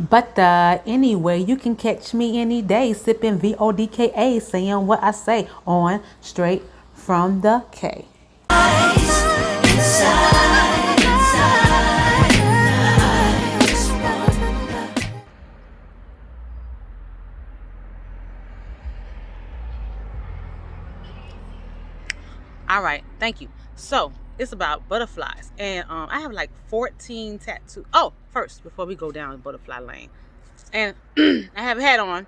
But anyway, you can catch me any day sipping vodka, saying what I say on Straight from the K. All right, thank you. So it's about butterflies, and I have like 14 tattoos. Oh, first, before we go down butterfly lane, and I have had on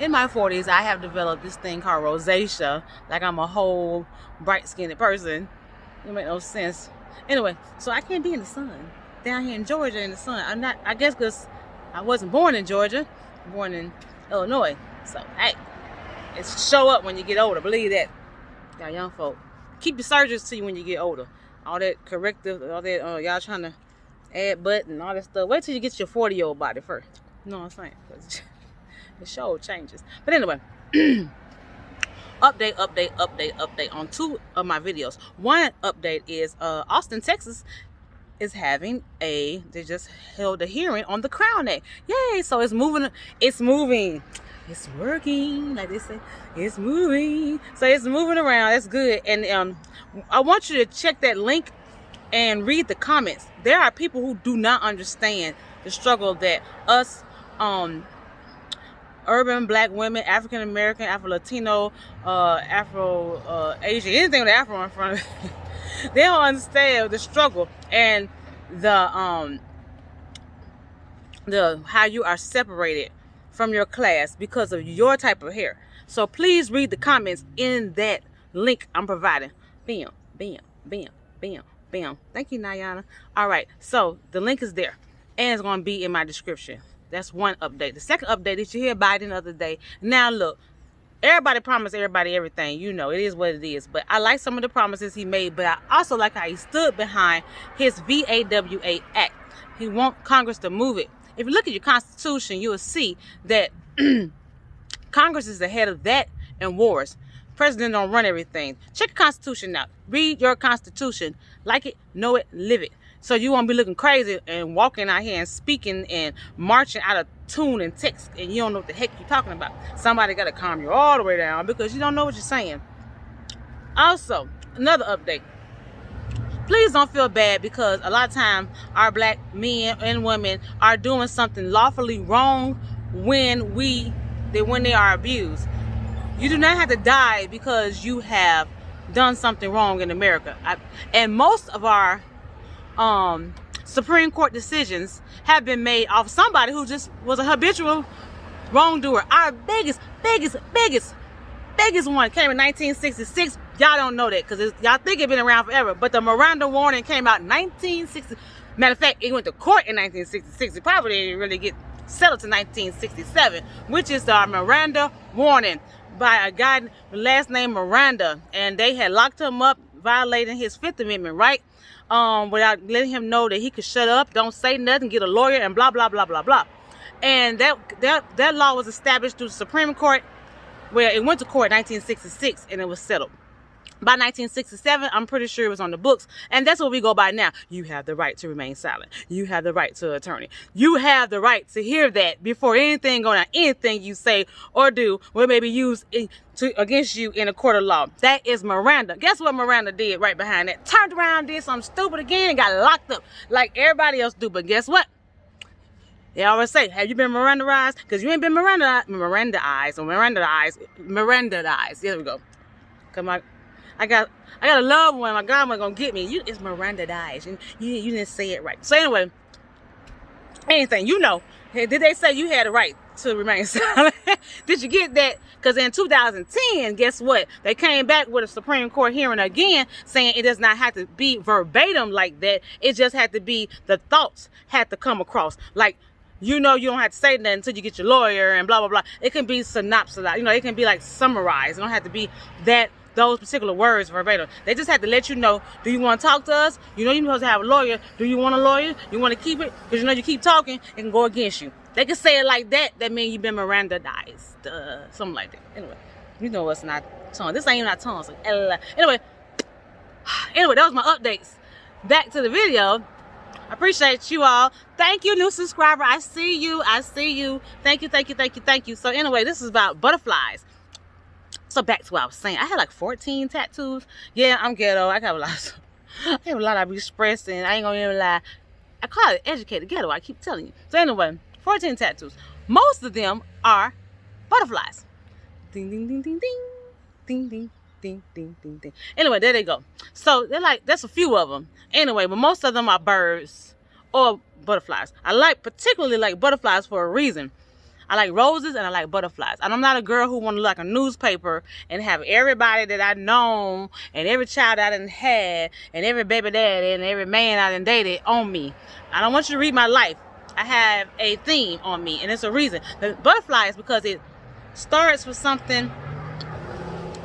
in my 40s, I have developed this thing called rosacea, like I'm a whole bright-skinned person. It make no sense. Anyway, so I can't be in the sun down here in Georgia in the sun. I'm not. I guess because I wasn't born in Georgia, born in Illinois. So hey, it's show up when you get older. Believe that. Y'all young folk, keep your surgeries to you when you get older. All that corrective, all that y'all trying to add butt and all that stuff. Wait till you get your 40-year-old body first. You know what I'm saying? Cause the show changes. But anyway, update on 2 of my videos. One update is Austin, Texas is having they just held a hearing on the Crown Act. Yay! So it's moving. It's working, like they say. It's moving. So it's moving around. That's good. And I want you to check that link and read the comments. There are people who do not understand the struggle that us urban black women, African American, Afro Latino, Afro Asian, anything with Afro in front of it, they don't understand the struggle and the how you are separated from your class because of your type of hair. So please read the comments in that link I'm providing. Bam, bam, bam, bam, bam. Thank you, Yana. All right, so the link is there, and it's going to be in my description. That's one update. The second update is you hear Biden the other day. Now look, everybody promised everybody everything. You know, it is what it is. But I like some of the promises he made, but I also like how he stood behind his VAWA Act. He wants Congress to move it. If you look at your Constitution, you will see that Congress is the head of that and wars. President don't run everything. Check your Constitution out. Read your Constitution. Like it, know it, live it. So you won't be looking crazy and walking out here and speaking and marching out of tune and text and you don't know what the heck you're talking about. Somebody got to calm you all the way down because you don't know what you're saying. Also, another update. Please don't feel bad because a lot of times our black men and women are doing something lawfully wrong when they are abused. You do not have to die because you have done something wrong in America. And most of our Supreme Court decisions have been made off somebody who just was a habitual wrongdoer. Our biggest one came in 1966. Y'all don't know that because y'all think it's been around forever. But the Miranda warning came out in 1960. Matter of fact, it went to court in 1966. It probably didn't really get settled to 1967, which is the Miranda warning by a guy with last name Miranda. And they had locked him up, violating his Fifth Amendment right, without letting him know that he could shut up, don't say nothing, get a lawyer, and blah, blah, blah, blah, blah. And that law was established through the Supreme Court, where it went to court in 1966, and it was settled. By 1967, I'm pretty sure it was on the books, and that's what we go by now. You have the right to remain silent. You have the right to an attorney. You have the right to hear that before anything going on, anything you say or do will maybe used against you in a court of law. That is Miranda. Guess what Miranda did right behind that? Turned around, did something stupid again, and got locked up like everybody else do. But guess what? They always say, have you been Mirandized? Because you ain't been Mirandized. There we go. Come on. I got a loved one. My godmother gonna get me. It's Mirandized. And you didn't say it right. So anyway, anything you know. Did they say you had a right to remain silent? Did you get that? Because in 2010, guess what? They came back with a Supreme Court hearing again, saying it does not have to be verbatim like that. It just had to be the thoughts had to come across. Like, you know, you don't have to say nothing until you get your lawyer and blah blah blah. It can be synopsis. You know, it can be like summarized. It don't have to be those particular words verbatim. They just have to let you know, do you want to talk to us? You know you're supposed to have a lawyer. Do you want a lawyer? You want to keep it? Because you know you keep talking, it can go against you. They can say it like that. That means you've been Mirandized. Something like that. Anyway, you know it's not tongue. This ain't not tongue. So, anyway, that was my updates. Back to the video. I appreciate you all. Thank you, new subscriber. I see you. I see you. Thank you, thank you, thank you, thank you. So anyway, this is about butterflies. So back to what I was saying. I had like 14 tattoos. Yeah, I'm ghetto. I got a lot. I have a lot I be expressing. I ain't gonna even lie. I call it educated ghetto. I keep telling you. So anyway, 14 tattoos. Most of them are butterflies. Ding, ding, ding, ding, ding. Ding, ding, ding, ding, ding, ding. Anyway, there they go. So they're like, that's a few of them. Anyway, but most of them are birds or butterflies. I particularly like butterflies for a reason. I like roses and I like butterflies. And I'm not a girl who want to look like a newspaper and have everybody that I know and every child I done had and every baby daddy and every man I done dated on me. I don't want you to read my life. I have a theme on me, and it's a reason. The butterfly is because it starts with something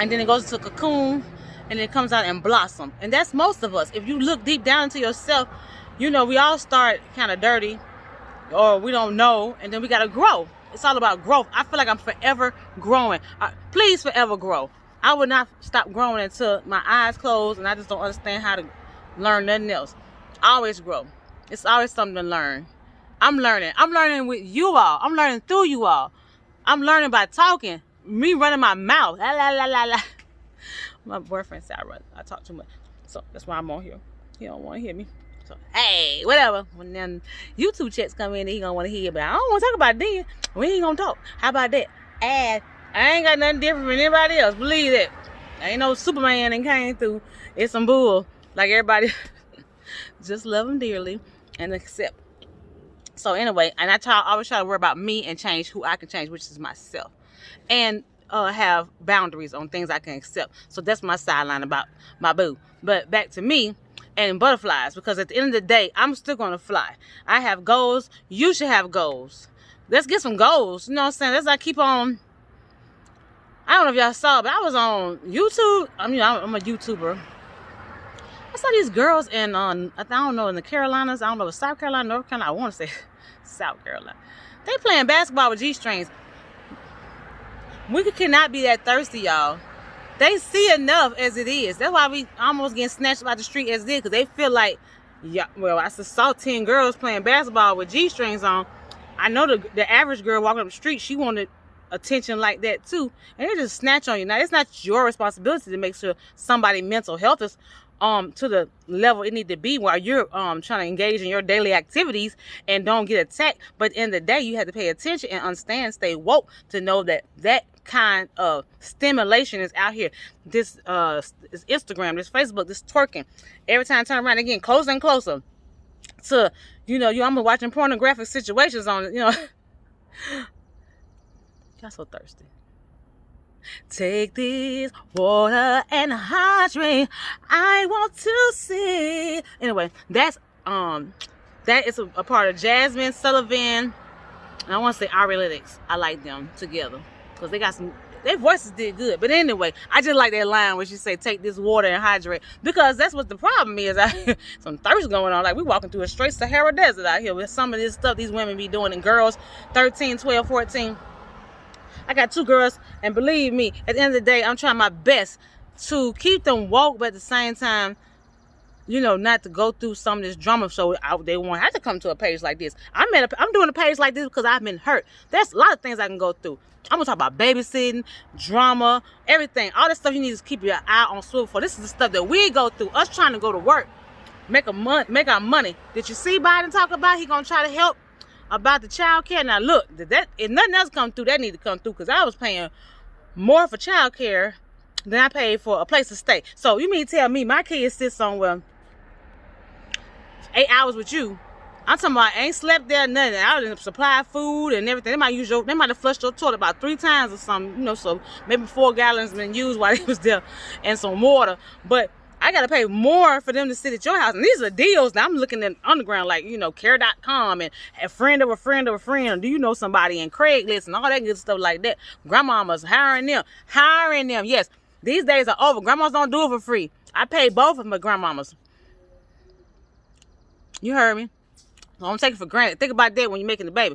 and then it goes into a cocoon and then it comes out and blossom. And that's most of us. If you look deep down into yourself, you know, we all start kind of dirty or we don't know, and then we got to grow. It's all about growth. I feel like I'm forever growing. Please forever grow. I would not stop growing until my eyes close and I just don't understand how to learn nothing else. I always grow. It's always something to learn. I'm learning. I'm learning with you all. I'm learning through you all. I'm learning by talking. Me running my mouth. La, la, la, la, la. My boyfriend said I talk too much. So that's why I'm on here. He don't want to hear me. So, hey, whatever. When then YouTube checks come in, he gonna want to hear. But I don't want to talk about it then. We ain't gonna talk. How about that? And I ain't got nothing different from anybody else. Believe that. Ain't no Superman and came through. It's some bull. Like everybody. Just love him dearly and accept. So anyway, and I always try to worry about me and change who I can change, which is myself. And have boundaries on things I can accept. So that's my sideline about my boo. But back to me and butterflies, because at the end of the day, I'm still going to fly. I have goals. You should have goals. Let's get some goals. You know what I'm saying? Let's not keep on. I don't know if y'all saw, but I was on YouTube. I mean, I'm a YouTuber. I saw these girls in, I don't know, in the Carolinas. I don't know, if South Carolina, North Carolina. I want to say South Carolina. They playing basketball with G-strings. We cannot be that thirsty, y'all. They see enough as it is. That's why we almost getting snatched by the street as it is, because they feel like, yeah, well, I saw 10 girls playing basketball with G-strings on. I know the average girl walking up the street, she wanted attention like that too. And they just snatch on you. Now, it's not your responsibility to make sure somebody's mental health is to the level it need to be while you're trying to engage in your daily activities and don't get attacked. But at the end of the day, you have to pay attention and understand, stay woke to know that that kind of stimulation is out here. This Instagram, this Facebook, this twerking. Every time I turn around, they're getting closer and closer to, I'm watching pornographic situations on, Y'all so thirsty. Take this water and hydrate. I want to see. Anyway, that is a part of Jasmine Sullivan. And I want to say Ari Lytics. I like them together because they got their voices did good. But anyway, I just like that line where she say, take this water and hydrate. Because that's what the problem is. Some thirst going on. Like, we walking through a straight Sahara Desert out here with some of this stuff these women be doing. And girls, 13, 12, 14. I got 2 girls. And believe me, at the end of the day, I'm trying my best to keep them woke. But at the same time, not to go through some of this drama. So they won't have to come to a page like this. I'm doing a page like this because I've been hurt. There's a lot of things I can go through. I'm going to talk about babysitting, drama, everything. All this stuff you need to keep your eye on swivel for. This is the stuff that we go through. Us trying to go to work, make our money. Did you see Biden talk about he going to try to help about the child care? Now, look, if nothing else come through, that need to come through because I was paying more for child care than I paid for a place to stay. So you mean tell me my kids sit somewhere 8 hours with you? I'm talking about I ain't slept there, nothing. I didn't supply food and everything. They might have flushed your toilet about 3 times or something, so maybe 4 gallons been used while they was there and some water. But I got to pay more for them to sit at your house. And these are deals that I'm looking at underground, like, care.com and a friend of a friend of a friend. Do you know somebody in Craigslist and all that good stuff like that? Grandmamas hiring them. Yes, these days are over. Grandmas don't do it for free. I paid both of my grandmamas. You heard me. I don't take it for granted. Think about that when you're making the baby.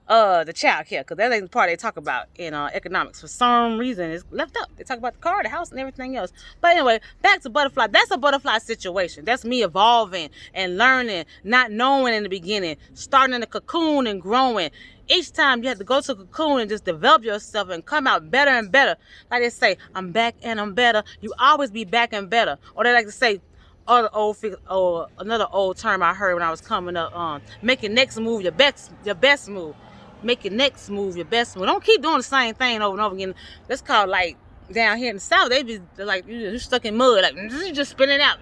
the child care, because that ain't the part they talk about in economics. For some reason, it's left up. They talk about the car, the house, and everything else. But anyway, back to butterfly. That's a butterfly situation. That's me evolving and learning, not knowing in the beginning, starting in the cocoon and growing. Each time you have to go to a cocoon and just develop yourself and come out better and better. Like they say, I'm back and I'm better. You always be back and better. Or they like to say, another old term I heard when I was coming up, make your next move your best move. Make your next move your best move. Don't keep doing the same thing over and over again. That's called, like, down here in the South, they be like, you're stuck in mud, like, you just spinning out.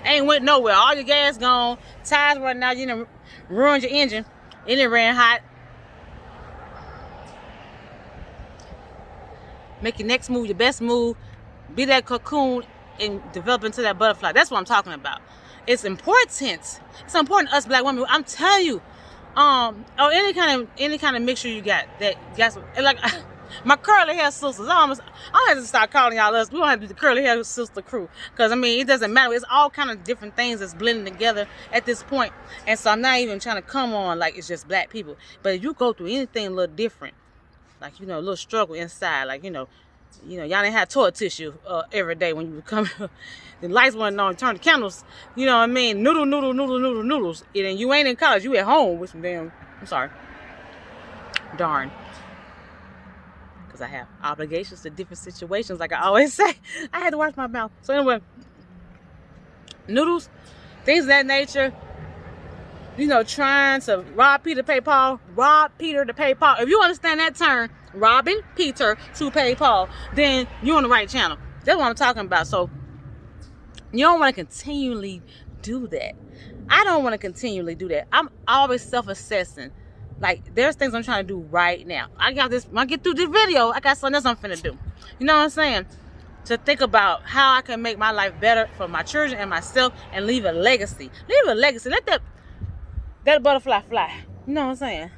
Ain't went nowhere. All your gas gone, tires running out, you done ruined your engine. It done ran hot. Make your next move your best move. Be that cocoon and develop into that butterfly. That's what I'm talking about. It's important. It's important to us black women. I'm telling you, or any kind of mixture you got that got some, like my curly hair sisters. I have to start calling y'all us. We don't have to do the curly hair sister crew, because I mean it doesn't matter. It's all kind of different things that's blending together at this point. And so I'm not even trying to come on like it's just black people. But if you go through anything a little different, like a little struggle inside, like y'all didn't have toilet tissue every day when you would come. The lights weren't on, turn the candles. You know what I mean? Noodles. And you ain't in college. You at home with some damn. I'm sorry. Darn. Because I have obligations to different situations, like I always say. I had to watch my mouth. So anyway, noodles, things of that nature. Trying to rob Peter to pay Paul. Rob Peter to pay Paul. If you understand that term, robbing Peter to pay Paul, then you're on the right channel. That's what I'm talking about. So you don't want to continually do that. I don't want to continually do that. I'm always self-assessing. Like, there's things I'm trying to do right now. I got this. When I get through this video, I got something else I'm finna do. You know what I'm saying? To think about how I can make my life better for my children and myself and leave a legacy. Leave a legacy. Let that butterfly fly. You know what I'm saying?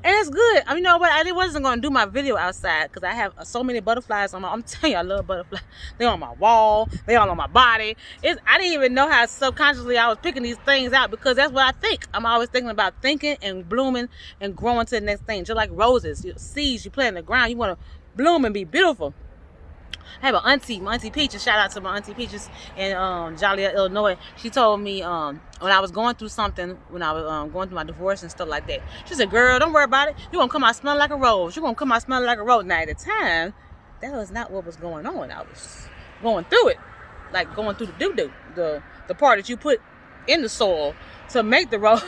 And it's good. You know what? I wasn't going to do my video outside because I have so many butterflies on I'm telling you, I love butterflies. They're on my wall. They're all on my body. I didn't even know how subconsciously I was picking these things out, because that's what I think. I'm always thinking about thinking and blooming and growing to the next thing. Just like roses, seeds you plant in the ground. You want to bloom and be beautiful. I have an auntie, my auntie Peaches. Shout out to my auntie Peaches in Joliet, Illinois. She told me when I was going through something, when I was going through my divorce and stuff like that. She said, "Girl, don't worry about it. You're gonna come out smelling like a rose. You're gonna come out smelling like a rose." Now at the time, that was not what was going on. I was going through it, like going through the doo-doo, the part that you put in the soil to make the rose.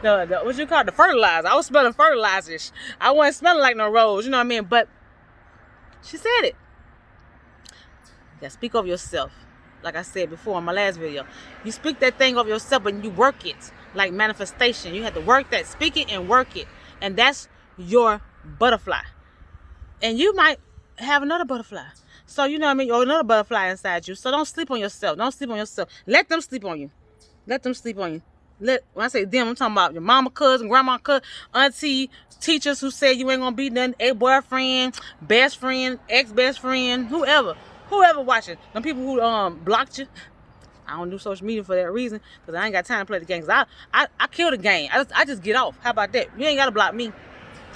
the what you call it, the fertilizer. I was smelling fertilizers. I wasn't smelling like no rose. You know what I mean? But she said it. You gotta speak of yourself. Like I said before in my last video, you speak that thing of yourself and you work it, like manifestation. You have to work that, speak it and work it. And that's your butterfly. And you might have another butterfly. So you know what I mean? Or another butterfly inside you. So don't sleep on yourself. Don't sleep on yourself. Let them sleep on you. Let them sleep on you. When I say them, I'm talking about your mama, cousin, grandma, cousin, auntie, teachers who said you ain't gonna be nothing, ex-boyfriend, best friend, ex-best friend, whoever watching. Them people who blocked you. I don't do social media for that reason, because I ain't got time to play the game. Cause I kill the game. I just get off. How about that? You ain't gotta block me.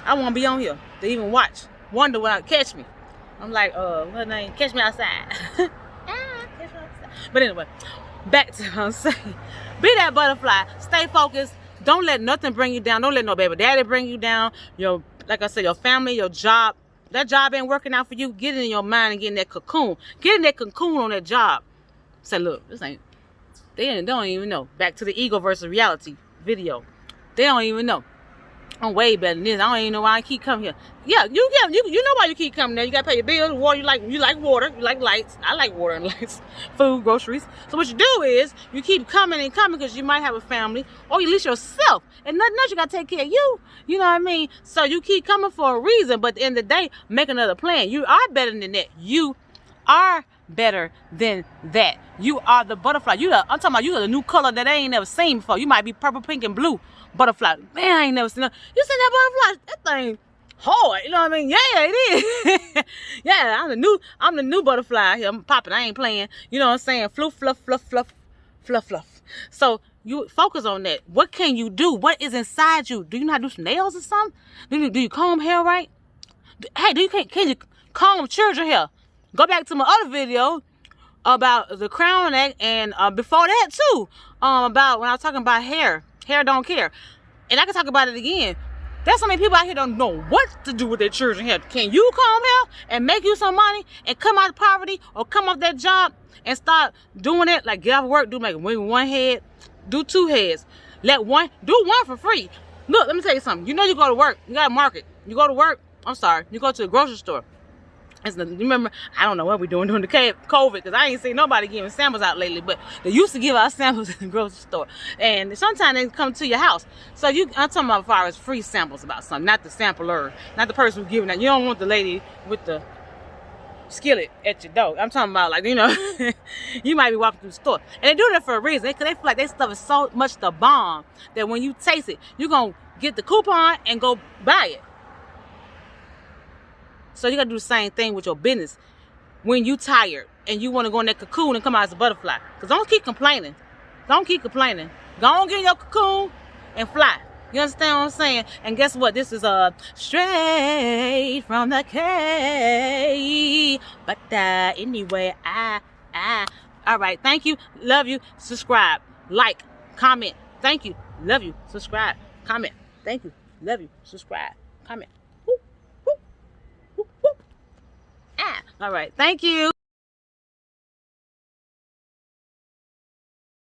I wanna be on here to even watch. Wonder when I catch me. I'm like, what name? Catch me outside. Catch me outside. But anyway, back to what I'm saying. Be that butterfly. Stay focused. Don't let nothing bring you down. Don't let no baby daddy bring you down. Like I said, your family, your job. That job ain't working out for you. Get it in your mind and get in that cocoon. Get in that cocoon on that job. Say, look, this ain't. They don't even know. Back to the ego versus reality video. They don't even know. I'm way better than this. I don't even know why I keep coming here. Yeah, you know why you keep coming there. You gotta pay your bills. Water, you like water. You like lights. I like water and lights. Food, groceries. So what you do is you keep coming and coming because you might have a family, or at least yourself. And nothing else, you gotta take care of you. You know what I mean? So you keep coming for a reason, but at the end of the day, make another plan. You are better than that. You are better than that. You are the butterfly. I'm talking about you are the new color that I ain't never seen before. You might be purple, pink, and blue butterfly. Man, I ain't never seen that. You seen that butterfly? That thing hard. You know what I mean? Yeah, it is. Yeah, I'm the new butterfly here. I'm popping. I ain't playing. You know what I'm saying? Fluff, fluff, fluff, fluff, fluff, fluff. So You focus on that. What can you do? What is inside you? Do you know how to do some nails or something? Do you comb hair right? Hey, can you comb children hair? Go back to my other video about the crown act, and before that too, about when I was talking about hair don't care, and I can talk about it again. There's so many people out here don't know what to do with their children hair. Can you comb hair and make you some money and come out of poverty, or come off that job and start doing it? Like, get off work, do maybe one head, do 2 heads, do one for free. Look, let me tell you something. You know, you go to work, you got to market. You go to work, you go to the grocery store. Remember, I don't know what we're doing during the COVID, because I ain't seen nobody giving samples out lately, but they used to give out samples in the grocery store. And sometimes they come to your house. So I'm talking about as far as free samples about something, not the sampler, not the person who's giving that. You don't want the lady with the skillet at your door. I'm talking about, like, you know, you might be walking through the store. And they do that for a reason, because they feel like their stuff is so much the bomb that when you taste it, you're going to get the coupon and go buy it. So you got to do the same thing with your business. When you tired and you want to go in that cocoon and come out as a butterfly. Because don't keep complaining. Don't keep complaining. Go on, get in your cocoon and fly. You understand what I'm saying? And guess what? This is straight from the cave. But anyway, all right. Thank you. Love you. Subscribe. Like. Comment. Thank you. Love you. Subscribe. Comment. Thank you. Love you. Subscribe. Comment. All right. Thank you.